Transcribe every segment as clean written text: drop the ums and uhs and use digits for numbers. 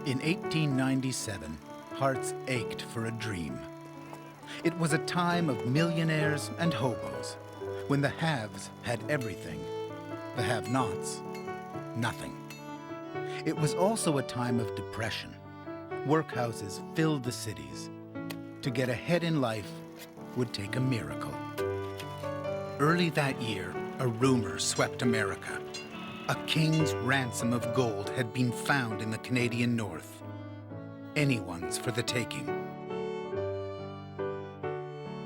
In 1897, hearts ached for a dream. It was a time of millionaires and hobos, when the haves had everything, the have-nots, nothing. It was also a time of depression. Workhouses filled the cities. To get ahead in life would take a miracle. Early that year, a rumor swept America. A king's ransom of gold had been found in the Canadian North. Anyone's for the taking.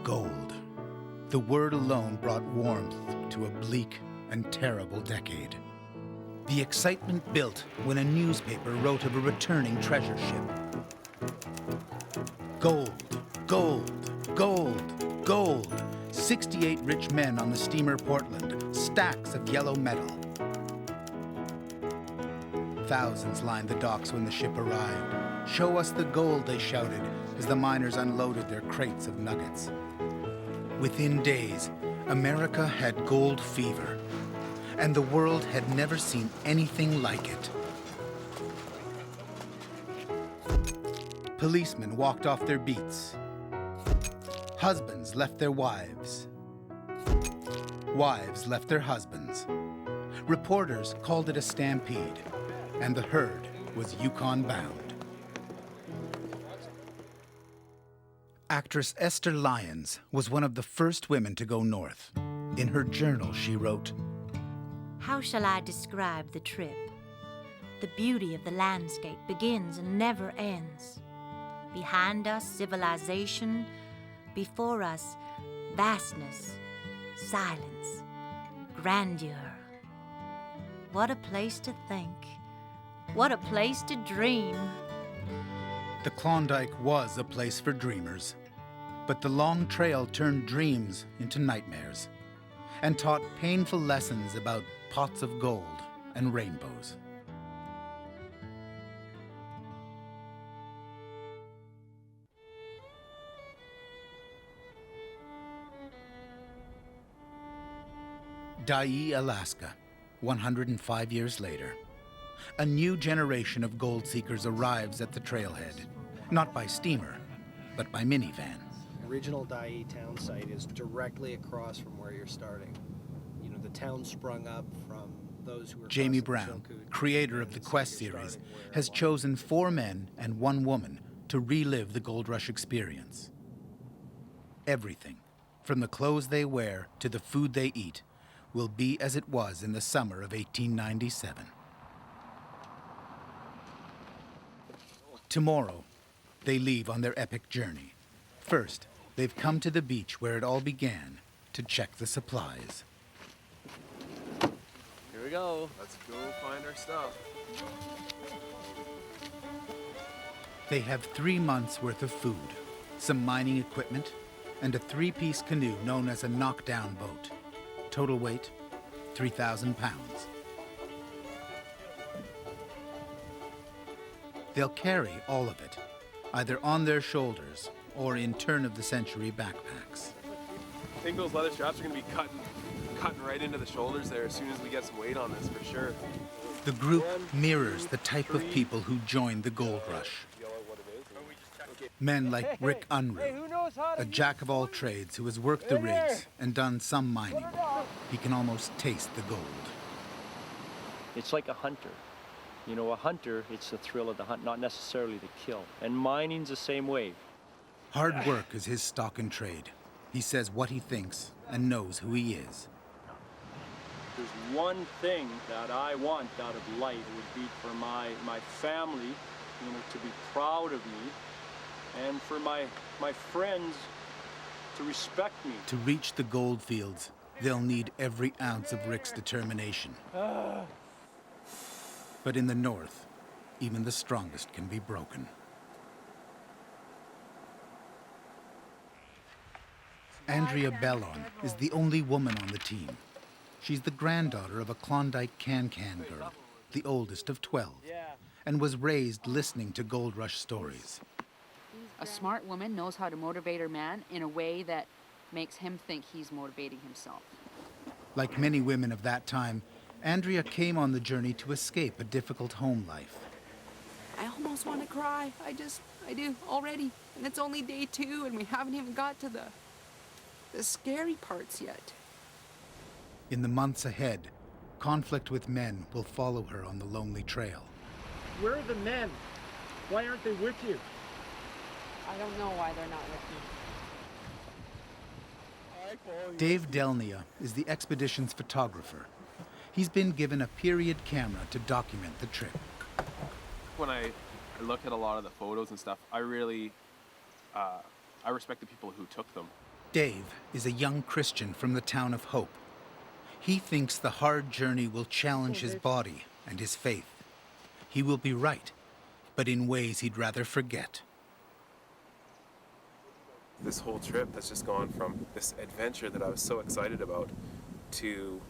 Gold. The word alone brought warmth to a bleak and terrible decade. The excitement built when a newspaper wrote of a returning treasure ship. Gold, gold, gold, gold. 68 rich men on the steamer Portland, stacks of yellow metal. Thousands lined the docks when the ship arrived. Show us the gold, they shouted as the miners unloaded their crates of nuggets. Within days, America had gold fever, and the world had never seen anything like it. Policemen walked off their beats. Husbands left their wives. Wives left their husbands. Reporters called it a stampede, and the herd was Yukon bound. Actress Esther Lyons was one of the first women to go north. In her journal, she wrote, "How shall I describe the trip? The beauty of the landscape begins and never ends. Behind us, civilization. Before us, vastness, silence, grandeur. What a place to think. What a place to dream." The Klondike was a place for dreamers, but the long trail turned dreams into nightmares and taught painful lessons about pots of gold and rainbows. Dyea, Alaska, 105 years later. A new generation of gold seekers arrives at the trailhead, not by steamer, but by minivan. The original Dyea town site is directly across from where you're starting. You know, the town sprung up from those who were... Jamie Brown, creator of the Quest series, has chosen 4 men and 1 woman to relive the gold rush experience. Everything, from the clothes they wear to the food they eat, will be as it was in the summer of 1897. Tomorrow, they leave on their epic journey. First, they've come to the beach where it all began to check the supplies. Here we go. Let's go find our stuff. They have 3 months' worth of food, some mining equipment, and a 3-piece canoe known as a knockdown boat. Total weight, 3,000 pounds. They'll carry all of it, either on their shoulders or in turn-of-the-century backpacks. I think those leather straps are going to be cutting right into the shoulders there as soon as we get some weight on this, for sure. The group mirrors the type of people who joined the gold rush. Men like Rick Unruh, a jack of all trades who has worked the rigs and done some mining. He can almost taste the gold. It's like a hunter. You know, a hunter, it's the thrill of the hunt, not necessarily the kill. And mining's the same way. Hard work is his stock and trade. He says what he thinks and knows who he is. There's one thing that I want out of life would be for my family, you know, to be proud of me, and for my friends to respect me. To reach the gold fields, they'll need every ounce of Rick's determination. But in the north, even the strongest can be broken. Andrea Bellon is the only woman on the team. She's the granddaughter of a Klondike can-can girl, the oldest of 12, and was raised listening to gold rush stories. A smart woman knows how to motivate her man in a way that makes him think he's motivating himself. Like many women of that time, Andrea came on the journey to escape a difficult home life. I almost want to cry. I do already. And it's only day 2 and we haven't even got to the scary parts yet. In the months ahead, conflict with men will follow her on the lonely trail. Where are the men? Why aren't they with you? I don't know why they're not with me. Dave Delnia is the expedition's photographer. He's been given a period camera to document the trip. When I look at a lot of the photos and stuff, I really, I respect the people who took them. Dave is a young Christian from the town of Hope. He thinks the hard journey will challenge his body and his faith. He will be right, but in ways he'd rather forget. This whole trip has just gone from this adventure that I was so excited about to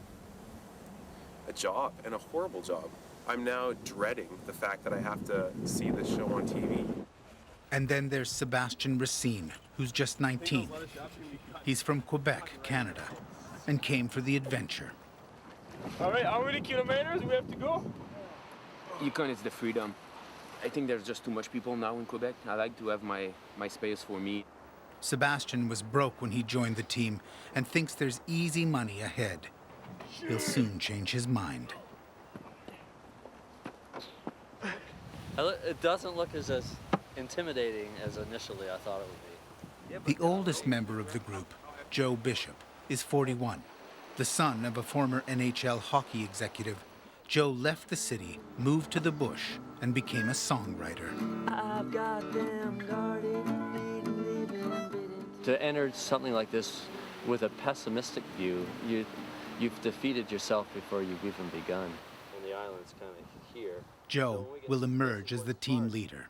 a job, and a horrible job. I'm now dreading the fact that I have to see this show on TV. And then there's Sebastian Racine, who's just 19. He's from Quebec, Canada, and came for the adventure. All right, how many kilometers we have to go? Yukon is the freedom. I think there's just too much people now in Quebec. I like to have my space for me. Sebastian was broke when he joined the team and thinks there's easy money ahead. He'll soon change his mind. It doesn't look as intimidating as initially I thought it would be. The oldest member of the group, Joe Bishop, is 41. The son of a former NHL hockey executive, Joe left the city, moved to the bush, and became a songwriter. I've got them guarded, to enter something like this with a pessimistic view, you've defeated yourself before you've even begun. And the island's kind of here. Joe will emerge as the team leader,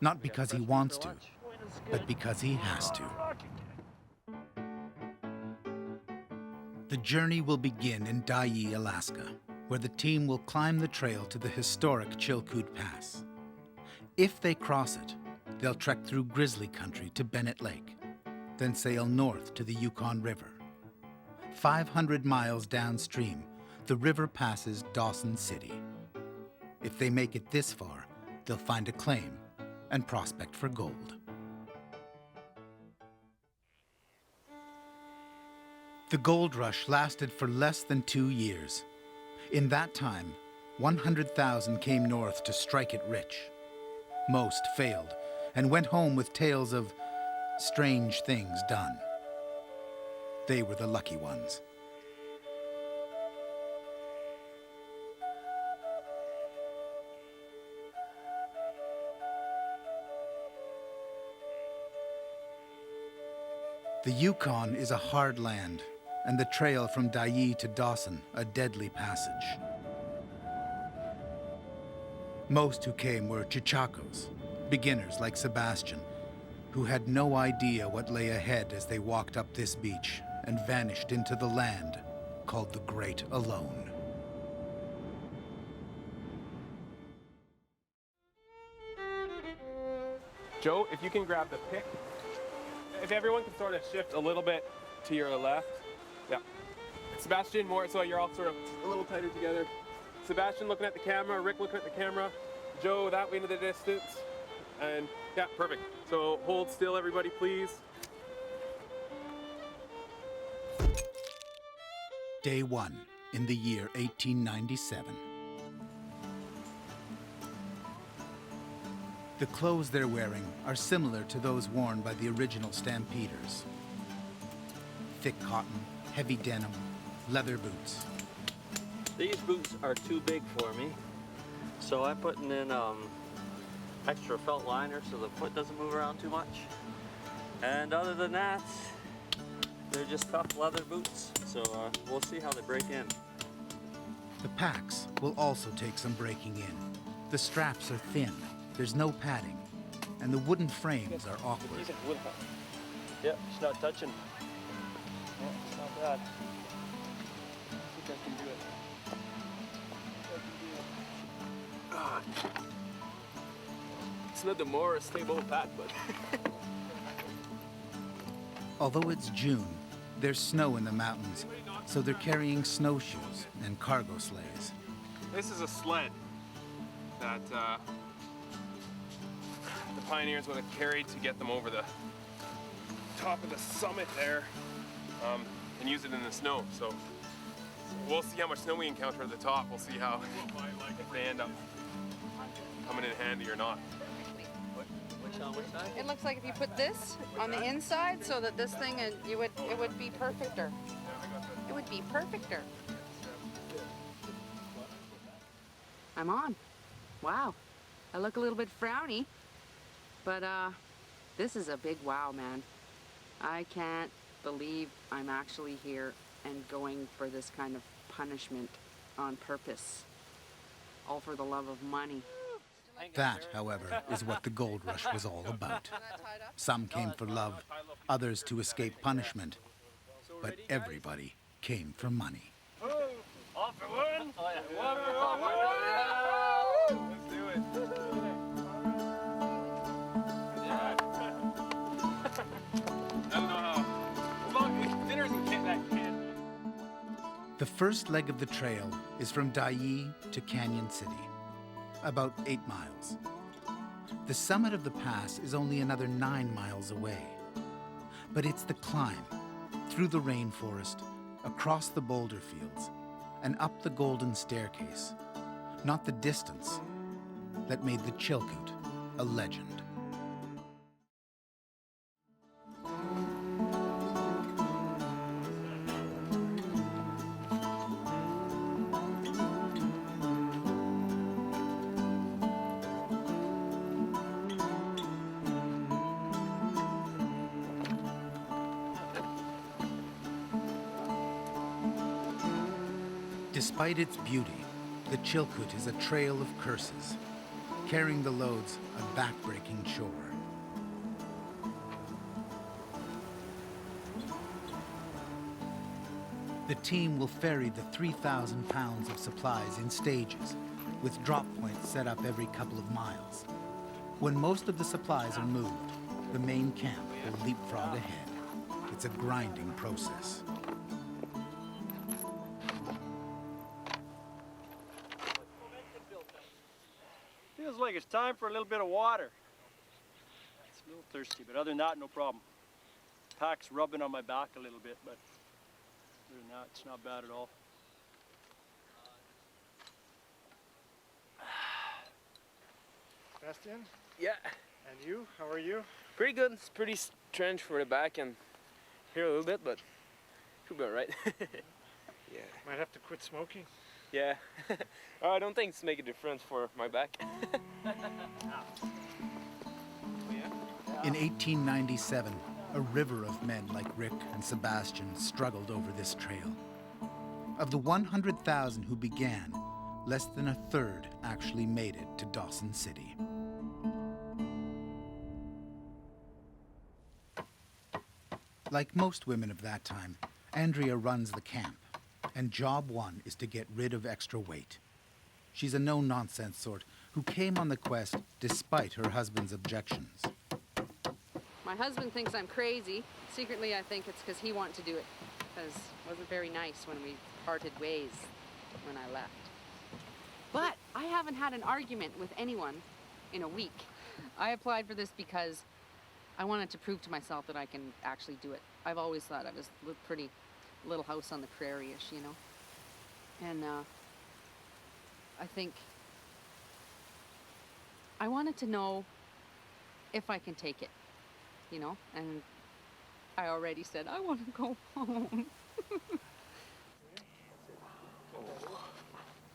not because he wants to, but because he has to. The journey will begin in Dyea, Alaska, where the team will climb the trail to the historic Chilkoot Pass. If they cross it, they'll trek through grizzly country to Bennett Lake, then sail north to the Yukon River. 500 miles downstream, the river passes Dawson City. If they make it this far, they'll find a claim and prospect for gold. The gold rush lasted for less than 2 years. In that time, 100,000 came north to strike it rich. Most failed and went home with tales of strange things done. They were the lucky ones. The Yukon is a hard land, and the trail from Dyea to Dawson a deadly passage. Most who came were Chichakos, beginners like Sebastian, who had no idea what lay ahead as they walked up this beach and vanished into the land called the Great Alone. Joe, if you can grab the pick. If everyone can sort of shift a little bit to your left. Yeah. Sebastian, more so you're all sort of a little tighter together. Sebastian looking at the camera, Rick looking at the camera, Joe that way into the distance. And yeah, perfect. So hold still, everybody, please. Day 1 in the year 1897. The clothes they're wearing are similar to those worn by the original stampeders. Thick cotton, heavy denim, leather boots. These boots are too big for me, so I'm putting in extra felt liner so the foot doesn't move around too much. And other than that, they're just tough leather boots, so we'll see how they break in. The packs will also take some breaking in. The straps are thin, there's no padding, and the wooden frames are awkward. Yep, it's not touching. Yeah, it's not bad. I think I can do it. It's not the more stable pack, but Although it's June, there's snow in the mountains, so they're carrying snowshoes and cargo sleighs. this is a sled that pioneers would have carried to get them over the top of the summit there, and use it in the snow. So we'll see how much snow we encounter at the top. We'll see how if they end up coming in handy or not. Which side? It looks like if you put this on the inside so that this thing, it would be perfecter. It would be perfecter. I'm on. Wow. I look a little bit frowny, but this is a big wow, man. I can't believe I'm actually here and going for this kind of punishment on purpose. All for the love of money. That, however, is what the gold rush was all about. Some came for love, others to escape punishment, but everybody came for money. Off for one. Let's do it. I don't know how. As long as dinner's in that kid. The first leg of the trail is from Dyea to Canyon City, about 8 miles. The summit of the pass is only another 9 miles away. But it's the climb, through the rainforest, across the boulder fields, and up the golden staircase, not the distance, that made the Chilkoot a legend. Despite its beauty, the Chilkoot is a trail of curses, carrying the loads of backbreaking shore. The team will ferry the 3,000 pounds of supplies in stages, with drop points set up every couple of miles. When most of the supplies are moved, the main camp will leapfrog ahead. It's a grinding process. Feels like it's time for a little bit of water. It's a little thirsty, but other than that, no problem. Pack's rubbing on my back a little bit, but other than that, it's not bad at all. Bastian? Yeah, And you? How are you? pretty good. It's pretty strange for the back and here a little bit, but should be all right. Yeah. Might have to quit smoking. Yeah. I don't think it's make a difference for my back. In 1897, a river of men like Rick and Sebastian struggled over this trail. Of the 100,000 who began, less than a third actually made it to Dawson City. Like most women of that time, Andrea runs the camp, and job one is to get rid of extra weight. She's a no-nonsense sort who came on the quest despite her husband's objections. My husband thinks I'm crazy. Secretly, I think it's because he wanted to do it, because it wasn't very nice when we parted ways when I left. But I haven't had an argument with anyone in a week. I applied for this because I wanted to prove to myself that I can actually do it. I've always thought I was a pretty little house on the prairie-ish, you know? And I think I wanted to know if I can take it, you know? And I already said, I want to go home.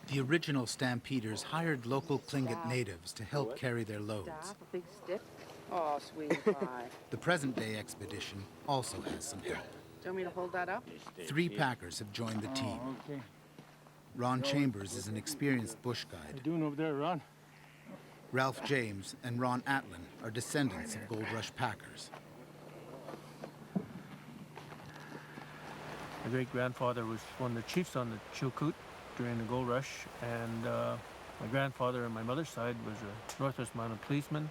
The original stampeders hired local Tlingit natives to help carry their loads. Staff, a big stick. Oh, sweet pie. The present-day expedition also has some help. Do you want me to hold that up? 3 packers have joined the team. Okay. Ron Chambers is an experienced bush What guide. you doing over there, Ron? Ralph James and Ron Atlin are descendants of Gold Rush packers. My great-grandfather was one of the chiefs on the Chilkoot during the Gold Rush, and my grandfather on my mother's side was a Northwest Mounted policeman.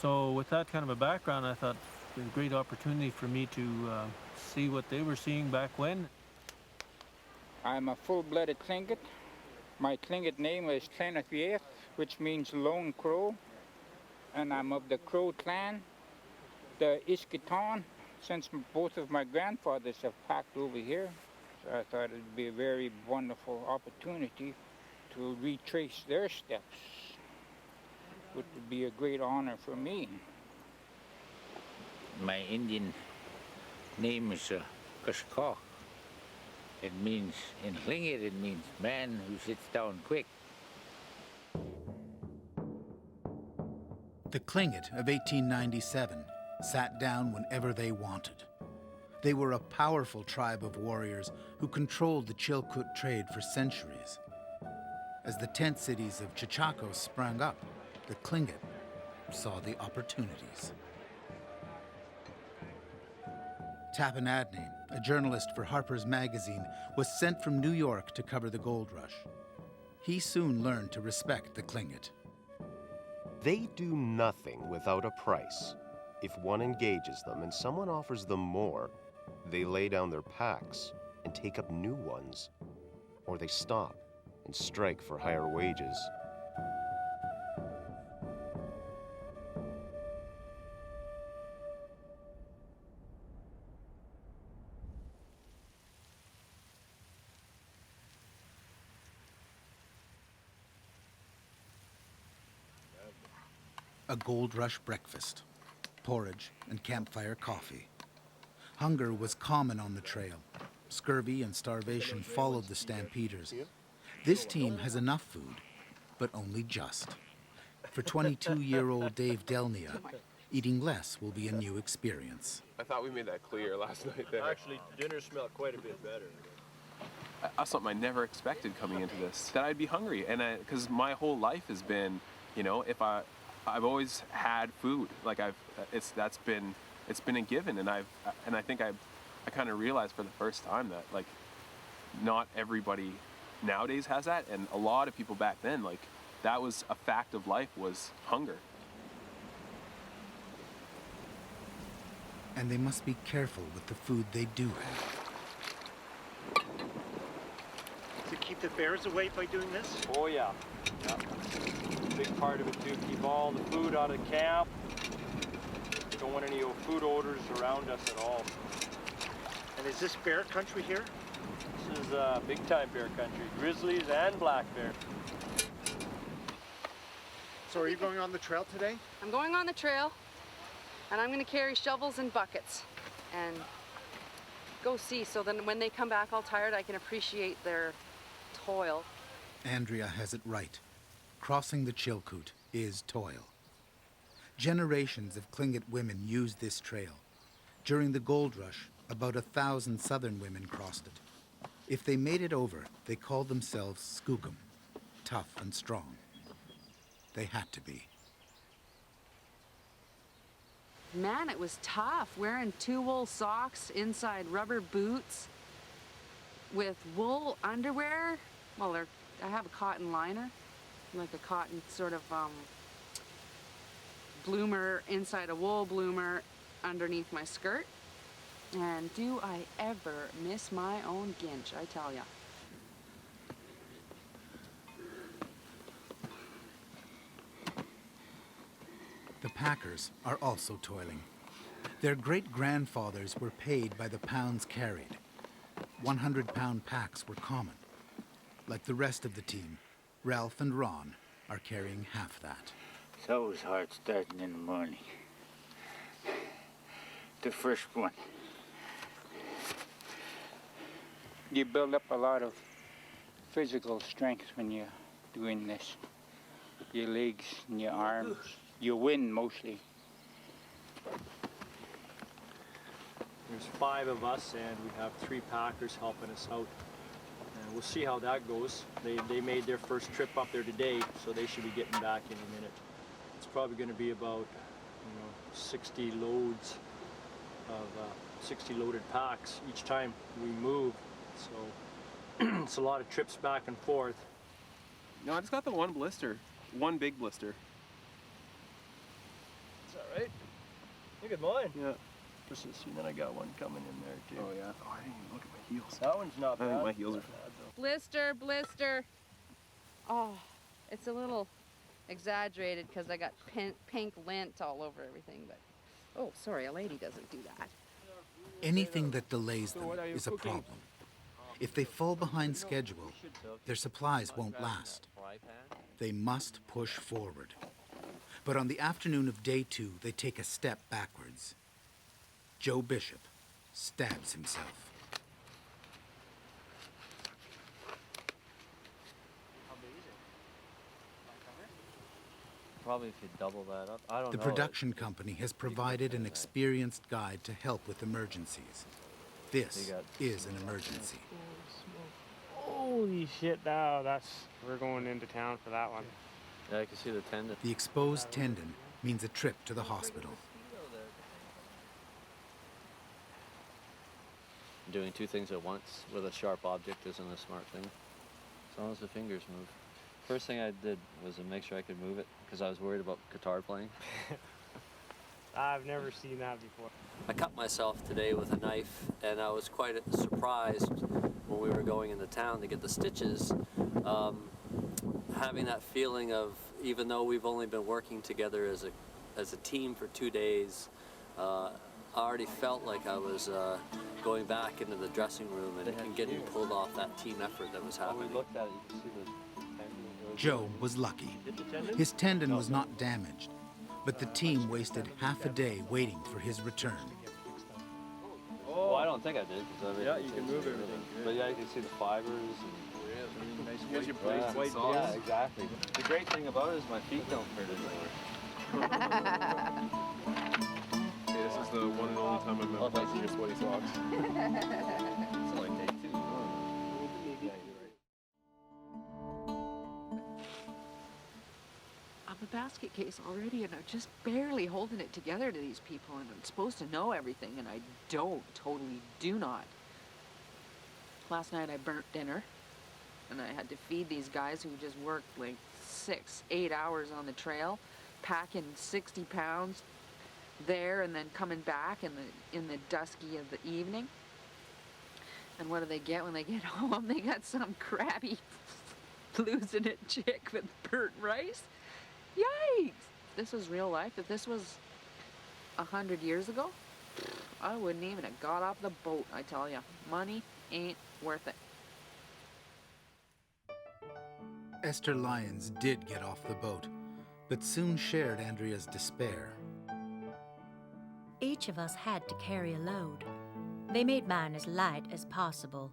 So with that kind of a background, I thought it was a great opportunity for me to see what they were seeing back when. I'm a full-blooded Tlingit. My Tlingit name is Tlanath, which means Lone Crow. and I'm of the Crow clan, the Iskiton, since both of my grandfathers have packed over here. So I thought it'd be a very wonderful opportunity to retrace their steps, which would be a great honor for me. My Indian name is Kashkaw. It means, in Tlingit, it means man who sits down quick. The Tlingit of 1897 sat down whenever they wanted. They were a powerful tribe of warriors who controlled the Chilkoot trade for centuries. As the tent cities of Chichakos sprang up, the Tlingit saw the opportunities. Tappan Adney, a journalist for Harper's Magazine, was sent from New York to cover the gold rush. He soon learned to respect the Tlingit. They do nothing without a price. If one engages them and someone offers them more, they lay down their packs and take up new ones, or they stop and strike for higher wages. A gold rush breakfast, porridge and campfire coffee. Hunger was common on the trail. Scurvy and starvation followed the stampeders. This team has enough food, but only just. For 22-year-old Dave Delnia, eating less will be a new experience. I thought we made that clear last night there. Actually, dinner smelled quite a bit better. That's something I never expected coming into this, that I'd be hungry. And because my whole life has been, you know, I've always had food. Like it's been a given, and I think I kind of realized for the first time that like not everybody nowadays has that, and a lot of people back then, like that was a fact of life, was hunger. And they must be careful with the food they do have. To keep the bears away by doing this? Oh yeah. Big part of it too. Keep all the food out of camp. Don't want any food odors around us at all. And is this bear country here? This is big time bear country. Grizzlies and black bear. So are you going on the trail today? I'm going on the trail, and I'm going to carry shovels and buckets and go see, so then when they come back all tired, I can appreciate their toil. Andrea has it right. Crossing the Chilkoot is toil. Generations of Tlingit women used this trail. During the gold rush, about 1,000 southern women crossed it. If they made it over, they called themselves skookum, tough and strong. They had to be. Man, it was tough, wearing 2 wool socks inside rubber boots with wool underwear. Well, I have a cotton liner, like a cotton sort of bloomer inside a wool bloomer underneath my skirt. And do I ever miss my own ginch, I tell ya. The packers are also toiling. Their great-grandfathers were paid by the pounds carried. 100-pound packs were common. Like the rest of the team, Ralph and Ron are carrying half that. It's always hard starting in the morning. The first one. You build up a lot of physical strength when you're doing this. Your legs and your arms. You win mostly. There's 5 of us, and we have 3 packers helping us out. And we'll see how that goes. They made their first trip up there today, so they should be getting back in a minute. It's probably going to be about 60 loads of 60 loaded packs each time we move. So it's a lot of trips back and forth. No, I just got the one blister, one big blister. Is that right? Look at mine. Yeah. And then I got one coming in there too. Oh yeah. Oh, I didn't even look at my heels. That one's not bad. I think my heels are. Blister, blister. Oh, it's a little exaggerated because I got pink lint all over everything, but oh, sorry, a lady doesn't do that. Anything that delays them is a problem. If they fall behind schedule, their supplies won't last. They must push forward. But on the afternoon of day 2, they take a step backwards. Joe Bishop stabs himself. Probably if you double that up. I don't know. The production company has provided an experienced guide to help with emergencies. This is an emergency. Holy shit, we're going into town for that one. Yeah, I can see the tendon. The exposed tendon means a trip to the hospital. Doing two things at once with a sharp object isn't a smart thing, as long as the fingers move. First thing I did was to make sure I could move it, because I was worried about guitar playing. I've never seen that before. I cut myself today with a knife, and I was quite surprised when we were going into town to get the stitches, having that feeling of, even though we've only been working together as a team for 2 days, I already felt like I was going back into the dressing room and getting pulled off that team effort that was happening. When we looked at it, you can see the Joe was lucky. His tendon was not damaged, but the team wasted half a day waiting for his return. Oh, I don't think I did. Yeah, you can move everything. But yeah, you can see the fibers. Gives you white socks. Yeah, exactly. The great thing about it is my feet don't hurt anymore. Okay, this is the one and only time I've ever played in your sweaty socks. It's like day 2. I'm a basket case already, and I'm just barely holding it together to these people, and I'm supposed to know everything, and I totally do not. Last night I burnt dinner, and I had to feed these guys who just worked like 6-8 hours on the trail, packing 60 pounds there and then coming back in the dusky of the evening. And what do they get when they get home? They got some crabby losing it chick with burnt rice. Yikes! This was real life. If this was 100 years ago, I wouldn't even have got off the boat, I tell you. Money ain't worth it. Esther Lyons did get off the boat, but soon shared Andrea's despair. Each of us had to carry a load. They made mine as light as possible,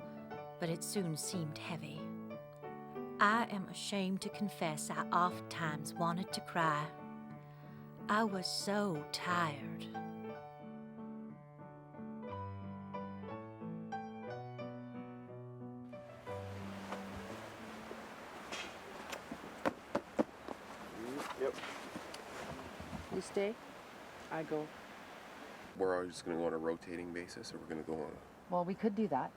but it soon seemed heavy. I am ashamed to confess I oftentimes wanted to cry. I was so tired. Yep. You stay, I go. We're just going to go on a rotating basis, or we're going to go on Well, we could do that,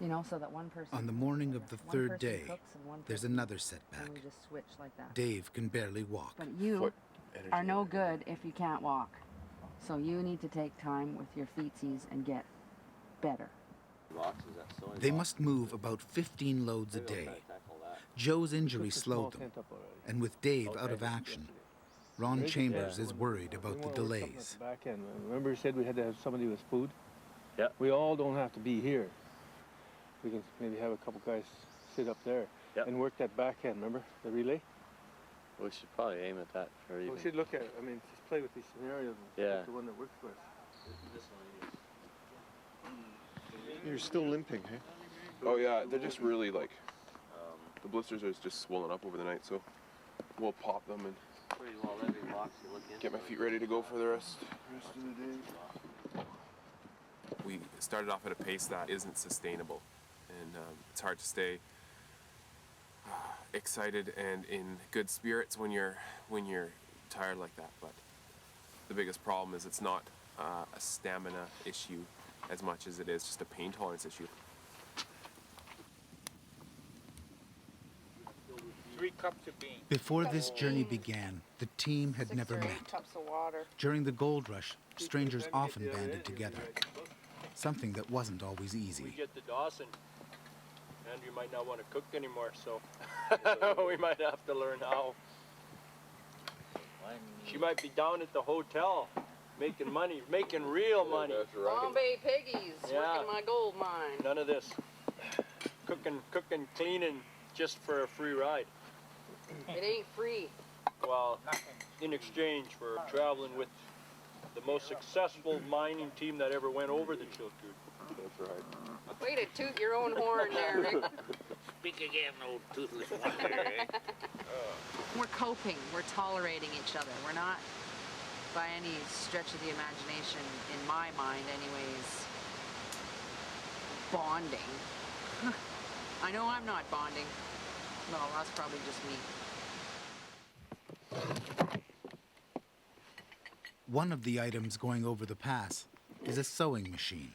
you know, so that one person... On the morning of the third day, there's another setback. And we just switch like that. Dave can barely walk. But you are no good if you can't walk. So you need to take time with your feetsies and get better. They must move about 15 loads a day. Joe's injury slowed them, and with Dave out of action, Ron Chambers is worried about the delays. Back end. Remember you said we had to have somebody with food? Yeah. We all don't have to be here. We can maybe have a couple guys sit up there and work that back end, remember? The relay? We should probably aim at that for even. We should look at it. I mean, just play with these scenarios and pick the one that works for us. You're still limping, hey? Oh yeah, they're just really like, the blisters are just swollen up over the night, so we'll pop them and get my feet ready to go for the rest of the day. We started off at a pace that isn't sustainable, and it's hard to stay excited and in good spirits when you're tired like that. But the biggest problem is it's not a stamina issue as much as it is just a pain tolerance issue. 3 cups of beans. Before this journey began, the team had never met. Cups of water. During the gold rush, strangers often banded together, something that wasn't always easy. We get to Dawson, Andrew might not want to cook anymore, so we might have to learn how. She might be down at the hotel making money, making real money. That's right. Bombay piggies, Yeah. working my gold mine. None of this cooking, cleaning just for a free ride. It ain't free. Well, in exchange for traveling with the most successful mining team that ever went over the Chilkoot. That's right. Way to toot your own horn there, Rick. Speak again, old toothless wonder, eh? We're coping. We're tolerating each other. We're not, by any stretch of the imagination, in my mind anyways, bonding. I know I'm not bonding. Well, that's probably just me. One of the items going over the pass is a sewing machine.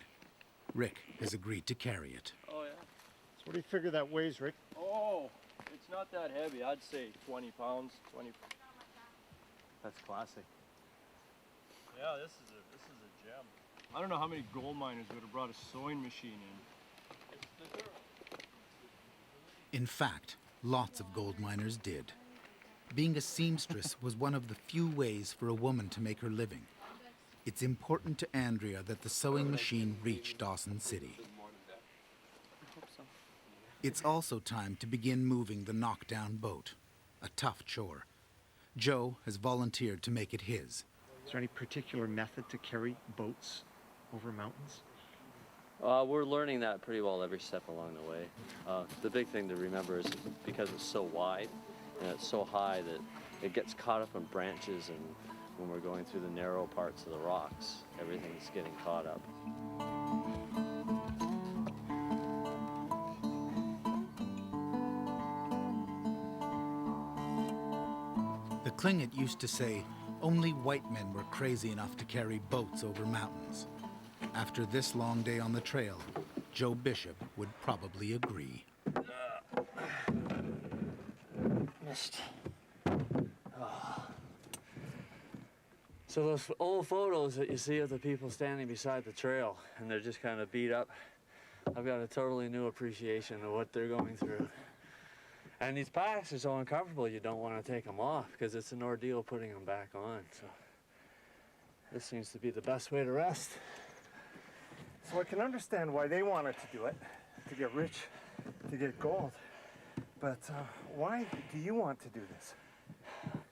Rick has agreed to carry it. Oh, yeah. So what do you figure that weighs, Rick? Oh, it's not that heavy. I'd say 20 pounds, 20. That's classic. Yeah, this is a gem. I don't know how many gold miners would have brought a sewing machine in. In fact, lots of gold miners did. Being a seamstress was one of the few ways for a woman to make her living. It's important to Andrea that the sewing machine reach Dawson City. It's also time to begin moving the knockdown boat, a tough chore. Joe has volunteered to make it his. Is there any particular method to carry boats over mountains? We're learning that pretty well every step along the way. The big thing to remember is because it's so wide and it's so high that it gets caught up in branches, and when we're going through the narrow parts of the rocks, everything's getting caught up. The Klingit used to say only white men were crazy enough to carry boats over mountains. After this long day on the trail, Joe Bishop would probably agree. Missed. Oh. So those old photos that you see of the people standing beside the trail, and they're just kind of beat up, I've got a totally new appreciation of what they're going through. And these packs are so uncomfortable you don't want to take them off because it's an ordeal putting them back on. So this seems to be the best way to rest. So I can understand why they wanted to do it, to get rich, to get gold. But why do you want to do this?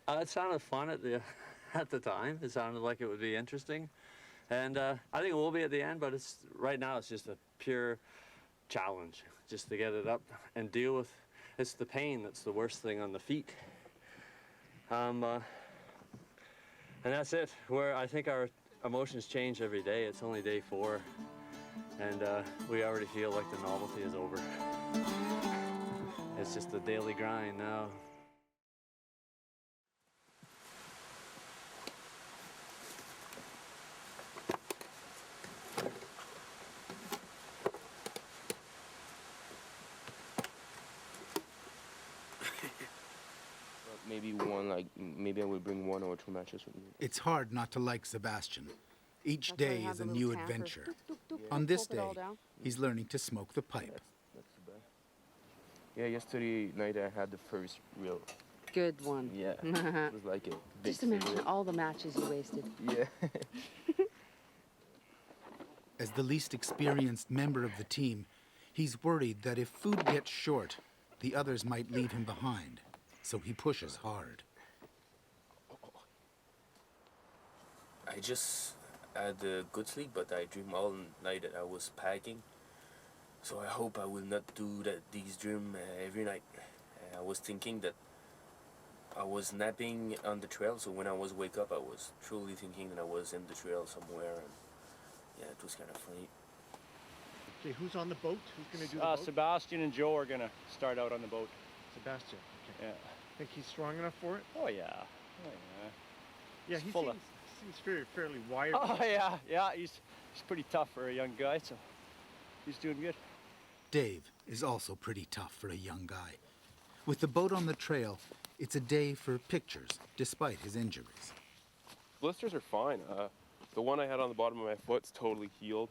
It sounded fun at the time. It sounded like it would be interesting. And I think it will be at the end, but right now it's just a pure challenge, just to get it up and deal with. It's the pain that's the worst thing on the feet. And that's it. Where I think our emotions change every day. It's only day 4. And we already feel like the novelty is over. It's just the daily grind now. Maybe I will bring 1 or 2 matches with me. It's hard not to like Sebastian. Each day is a new adventure. On this day, he's learning to smoke the pipe. That's the best. Yeah, yesterday night I had the first real... Good one. Yeah, it was like a big Just imagine cigarette. all the matches you wasted. Yeah. As the least experienced member of the team, he's worried that if food gets short, the others might leave him behind. So he pushes hard. I just had a good sleep, but I dreamed all night that I was packing. So I hope I will not do these dreams every night. I was thinking that I was napping on the trail, so when I was wake up, I was truly thinking that I was in the trail somewhere. And yeah, it was kind of funny. Okay, who's on the boat? Who's going to do the boat? Sebastian and Joe are going to start out on the boat. Sebastian. Okay. Yeah. Think he's strong enough for it? Oh, yeah. Oh, yeah. Yeah, he seems fairly wired. Oh, yeah. Yeah, he's pretty tough for a young guy, so he's doing good. Dave is also pretty tough for a young guy. With the boat on the trail, it's a day for pictures, despite his injuries. Blisters are fine. The one I had on the bottom of my foot's totally healed,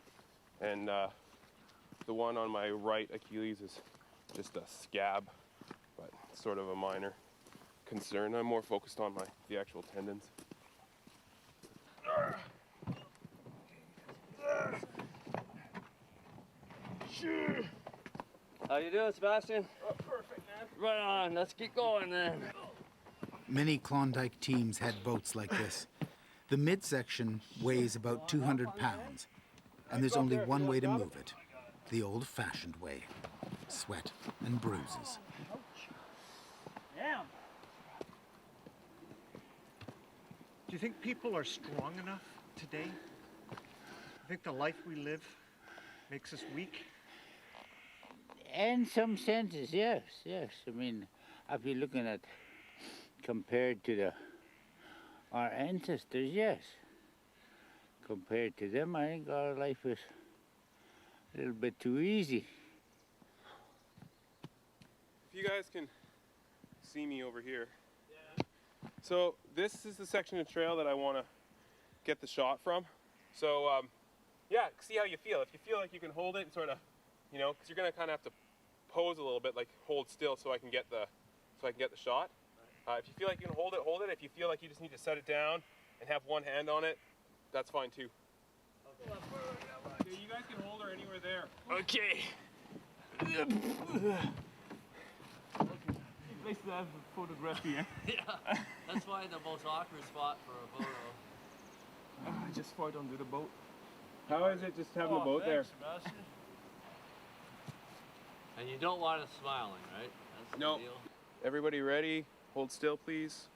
and the one on my right Achilles is just a scab, but sort of a minor concerned. I'm more focused on the actual tendons. How you doing, Sebastian? Oh, perfect, man. Right on. Let's keep going then. Many Klondike teams had boats like this. The midsection weighs about 200 pounds, and there's only one way to move it, the old-fashioned way, sweat and bruises. Yeah. Do you think people are strong enough today? I think the life we live makes us weak. In some senses, yes, yes. I mean, if you're looking at compared to our ancestors, yes. Compared to them, I think our life is a little bit too easy. If you guys can see me over here. So this is the section of trail that I want to get the shot from. So yeah, see how you feel. If you feel like you can hold it and sort of, you know, because you're gonna kind of have to pose a little bit, like hold still so I can get the shot. If you feel like you can hold it, hold it. If you feel like you just need to set it down and have one hand on it, that's fine too. Okay, you guys can hold her anywhere there. Okay. Place to have photography, eh? Yeah, that's why the most awkward spot for a photo. I just fought under the boat. How is it just having the boat there? Sebastian. And you don't want it smiling, right? That's the deal. Everybody ready? Hold still, please.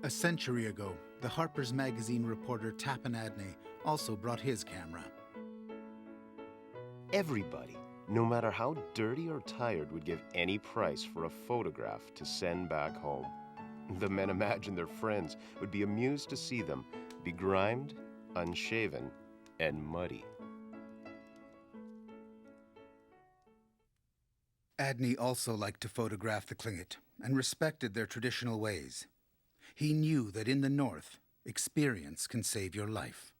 A century ago, the Harper's Magazine reporter Tappan Adney also brought his camera. Everybody, no matter how dirty or tired, would give any price for a photograph to send back home. The men imagined their friends would be amused to see them begrimed, unshaven, and muddy. Adney also liked to photograph the Tlingit and respected their traditional ways. He knew that in the North, experience can save your life.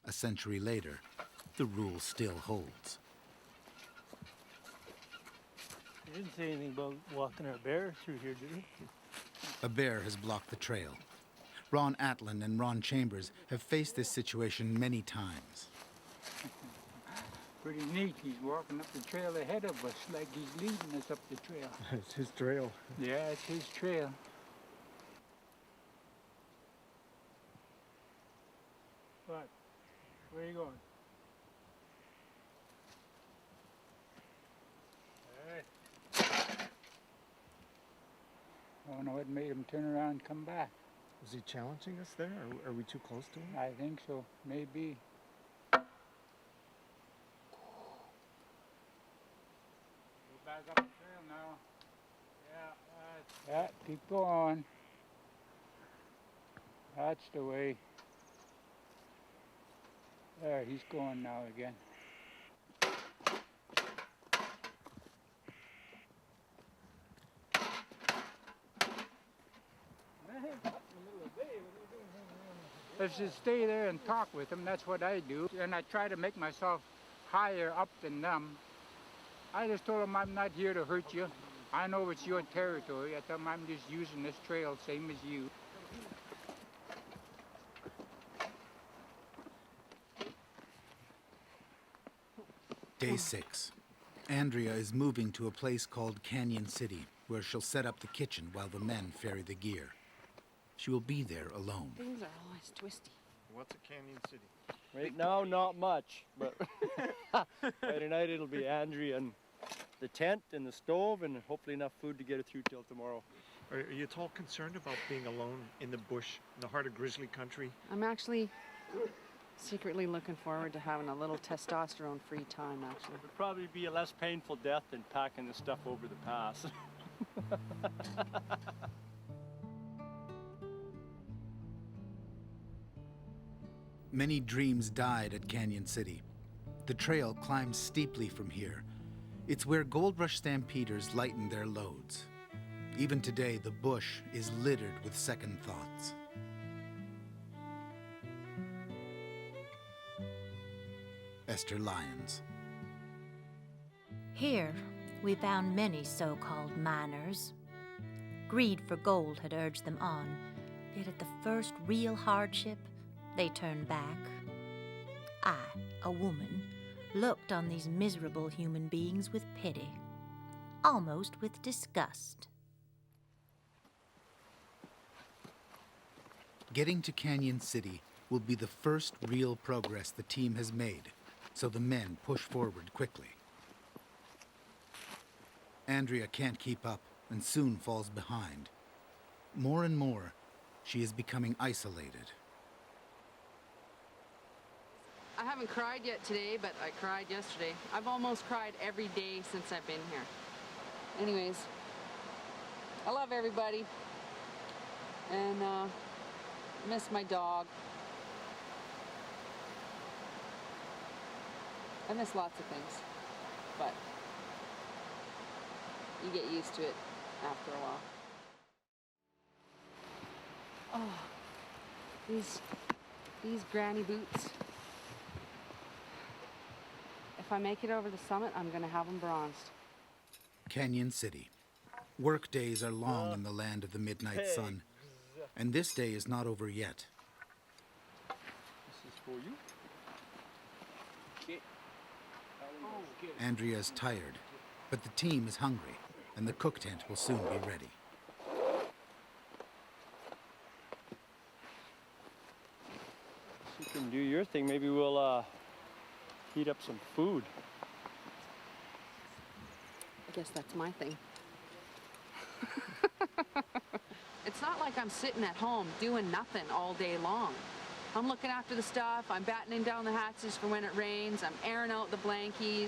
A century later, the rule still holds. You didn't say anything about walking a bear through here, did you? A bear has blocked the trail. Ron Atlin and Ron Chambers have faced this situation many times. Pretty neat. He's walking up the trail ahead of us like he's leading us up the trail. It's his trail. Yeah, it's his trail. What? Where are you going? Oh no, it made him turn around and come back. Was he challenging us there? Are we too close to him? I think so, maybe. Go back up the trail now. Yeah, keep going. That's the way. There, he's going now again. If you stay there and talk with them, that's what I do. And I try to make myself higher up than them. I just told them I'm not here to hurt you. I know it's your territory. I tell them I'm just using this trail, same as you. Day 6. Andrea is moving to a place called Canyon City, where she'll set up the kitchen while the men ferry the gear. She will be there alone. Things are always twisty. What's a Canyon City? Right now, not much, but by tonight it'll be Andrea and the tent and the stove and hopefully enough food to get it through till tomorrow. Are you at all concerned about being alone in the bush, in the heart of grizzly country? I'm actually secretly looking forward to having a little testosterone-free time, actually. It'll probably be a less painful death than packing the stuff over the pass. Many dreams died at Canyon City. The trail climbs steeply from here. It's where gold rush stampeders lighten their loads. Even today, the bush is littered with second thoughts. Esther Lyons. Here, We found many so-called miners. Greed for gold had urged them on, yet at the first real hardship, they turned back. I, a woman, looked on these miserable human beings with pity, almost with disgust. Getting to Canyon City will be the first real progress the team has made, so the men push forward quickly. Andrea can't keep up and soon falls behind. More and more, she is becoming isolated. I haven't cried yet today, but I cried yesterday. I've almost cried every day since I've been here. Anyways, I love everybody. And I miss my dog. I miss lots of things, but you get used to it after a while. Oh, these granny boots. If I make it over the summit, I'm gonna have them bronzed. Canyon City. Work days are long in the land of the midnight sun, and this day is not over yet. This is for you. Andrea is tired, but the team is hungry, and the cook tent will soon be ready. You can do your thing. Maybe we'll heat up some food. I guess that's my thing. It's not like I'm sitting at home doing nothing all day long. I'm looking after the stuff, I'm battening down the hatches for when it rains, I'm airing out the blankies.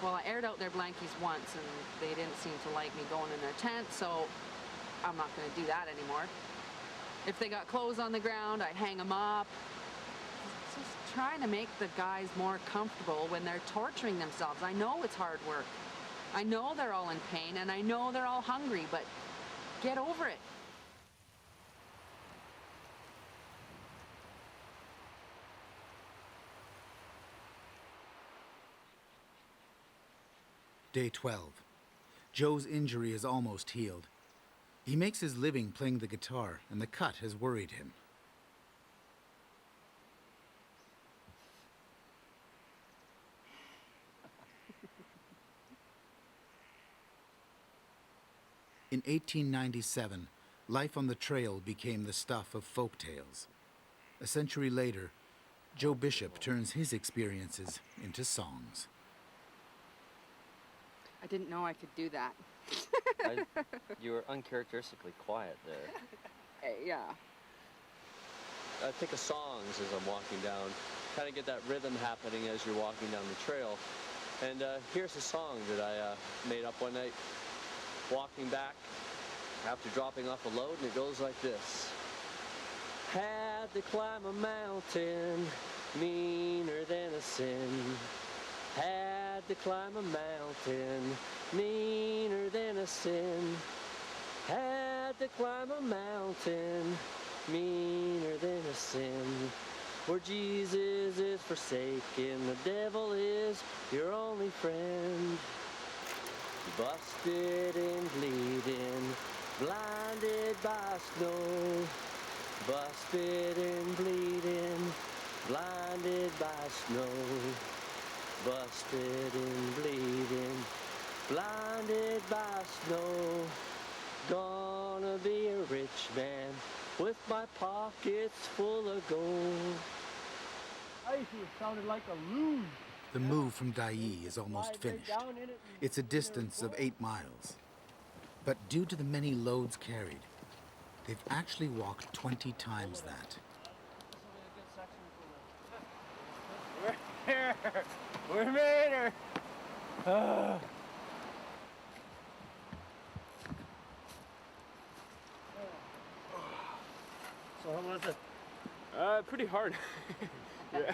Well, I aired out their blankies once and they didn't seem to like me going in their tent, so I'm not going to do that anymore. If they got clothes on the ground, I hang them up. It's just trying to make the guys more comfortable when they're torturing themselves. I know it's hard work. I know they're all in pain and I know they're all hungry, but get over it. Day 12. Joe's injury is almost healed. He makes his living playing the guitar, and the cut has worried him. In 1897, life on the trail became the stuff of folk tales. A century later, Joe Bishop turns his experiences into songs. I didn't know I could do that. You were uncharacteristically quiet there. Yeah. I think of songs as I'm walking down, kind of get that rhythm happening as you're walking down the trail. And here's a song that I made up one night, walking back after dropping off a load, and it goes like this. Had to climb a mountain, meaner than a sin. Had to climb a mountain, meaner than a sin. Had to climb a mountain, meaner than a sin. Where Jesus is forsaken, the devil is your only friend. Busted and bleeding, blinded by snow. Busted and bleeding, blinded by snow. Busted and bleeding, blinded by snow. Gonna be a rich man with my pockets full of gold. I used to have sounded like a loon. The move from Dai is almost finished. It's a distance of 8 miles. But due to the many loads carried, they've actually walked 20 times that. We're here. We made her. So how was it? Pretty hard. Yeah.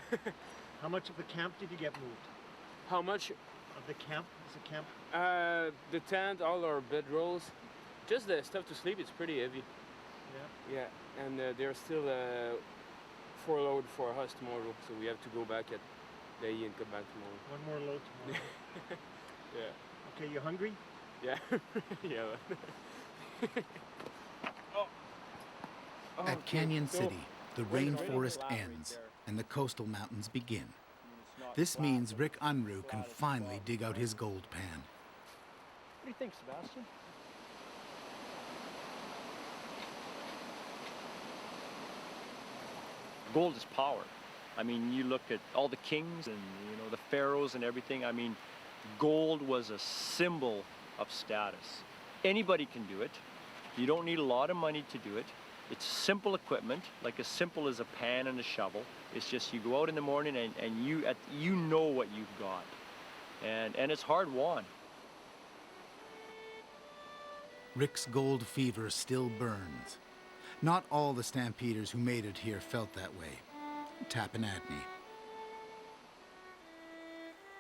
How much of the camp did you get moved? How much? Of the camp? Is it camp? The tent, all our bedrolls, just the stuff to sleep, it's pretty heavy. Yeah. Yeah, and there's still 4 load for us tomorrow, so we have to go back at Day and come back tomorrow. One more load tomorrow. Yeah. Okay, you hungry? Yeah. Yeah. At Canyon so City, the rainforest ends and the coastal mountains begin. This means Rick Unruh can finally dig out his gold pan. What do you think, Sebastian? Gold is power. I mean, you look at all the kings and, you know, the pharaohs and everything. I mean, gold was a symbol of status. Anybody can do it. You don't need a lot of money to do it. It's simple equipment, like as simple as a pan and a shovel. It's just you go out in the morning and you know what you've got. And it's hard won. Rick's gold fever still burns. Not all the stampeders who made it here felt that way. Tappanatney.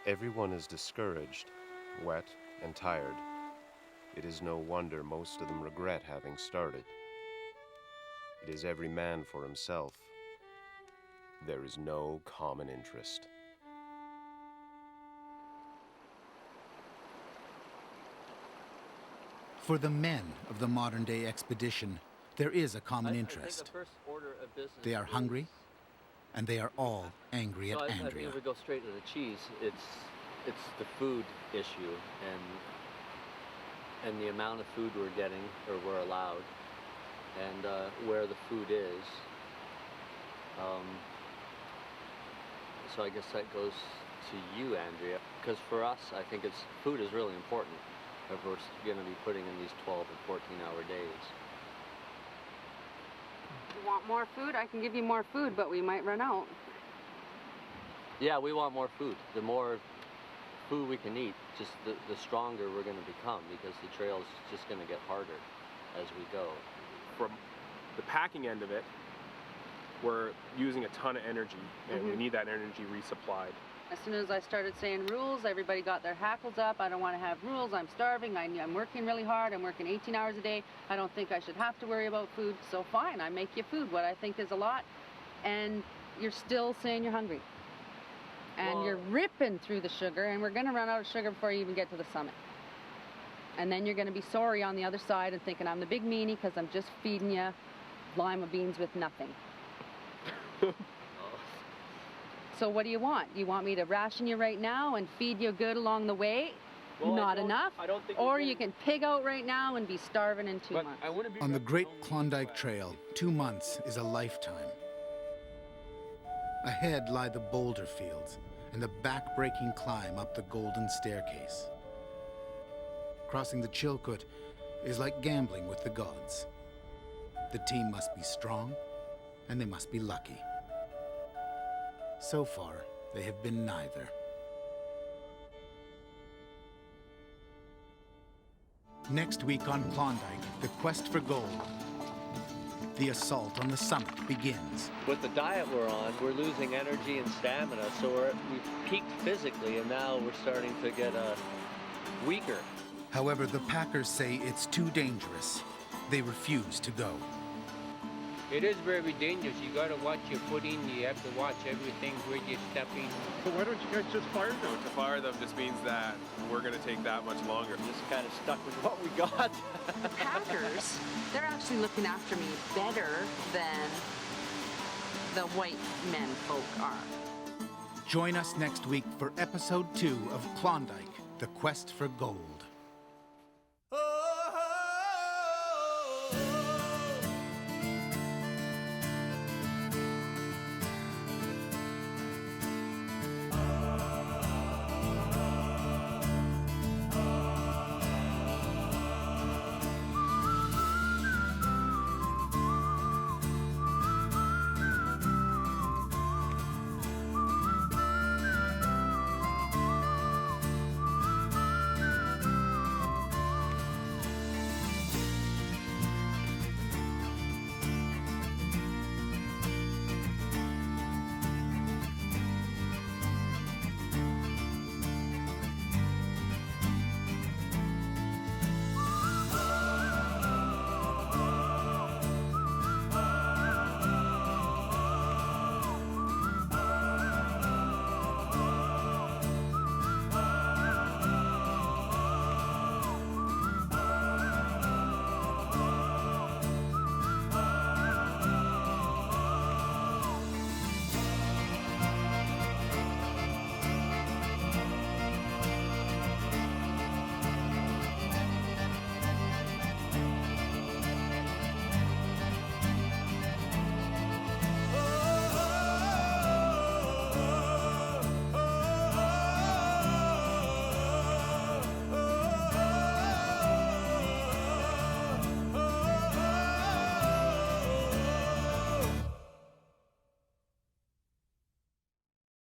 Everyone is discouraged, wet, and tired. It is no wonder most of them regret having started. It is every man for himself. There is no common interest. For the men of the modern-day expedition, there is a common interest. I think the first order of business They are hungry, and they are all angry at I think Andrea. if we go straight to the cheese, it's the food issue and the amount of food we're getting or we're allowed, and where the food is. So I guess that goes to you, Andrea, because for us, I think food is really important if we're going to be putting in these 12 and 14-hour days. You want more food? I can give you more food, but we might run out. Yeah, we want more food. The more food we can eat, just the stronger we're going to become, because the trail's just going to get harder as we go. From the packing end of it, we're using a ton of energy, and we need that energy resupplied. As soon as I started saying rules, everybody got their hackles up. I don't want to have rules. I'm starving. I'm working really hard. I'm working 18 hours a day. I don't think I should have to worry about food. So fine, I make you food, what I think is a lot. And you're still saying you're hungry. And you're ripping through the sugar, and we're going to run out of sugar before you even get to the summit. And then you're going to be sorry on the other side and thinking I'm the big meanie because I'm just feeding you lima beans with nothing. So what do you want? You want me to ration you right now and feed you good along the way? Well, Not enough? I don't think or you can pig out right now and be starving in 2 months. On the Great Klondike Trail, 2 months is a lifetime. Ahead lie the boulder fields and the back-breaking climb up the Golden Staircase. Crossing the Chilkoot is like gambling with the gods. The team must be strong, and they must be lucky. So far, they have been neither. Next week on Klondike, the quest for gold. The assault on the summit begins. With the diet we're on, we're losing energy and stamina, so we've peaked physically, and now we're starting to get weaker. However, the packers say it's too dangerous. They refuse to go. It is very dangerous. You gotta watch your footing. You have to watch everything where you're stepping. So why don't you guys just fire them? To fire them just means that we're going to take that much longer. Just kind of stuck with what we got. The packers, they're actually looking after me better than the white men folk are. Join us next week for episode 2 of Klondike, the quest for gold.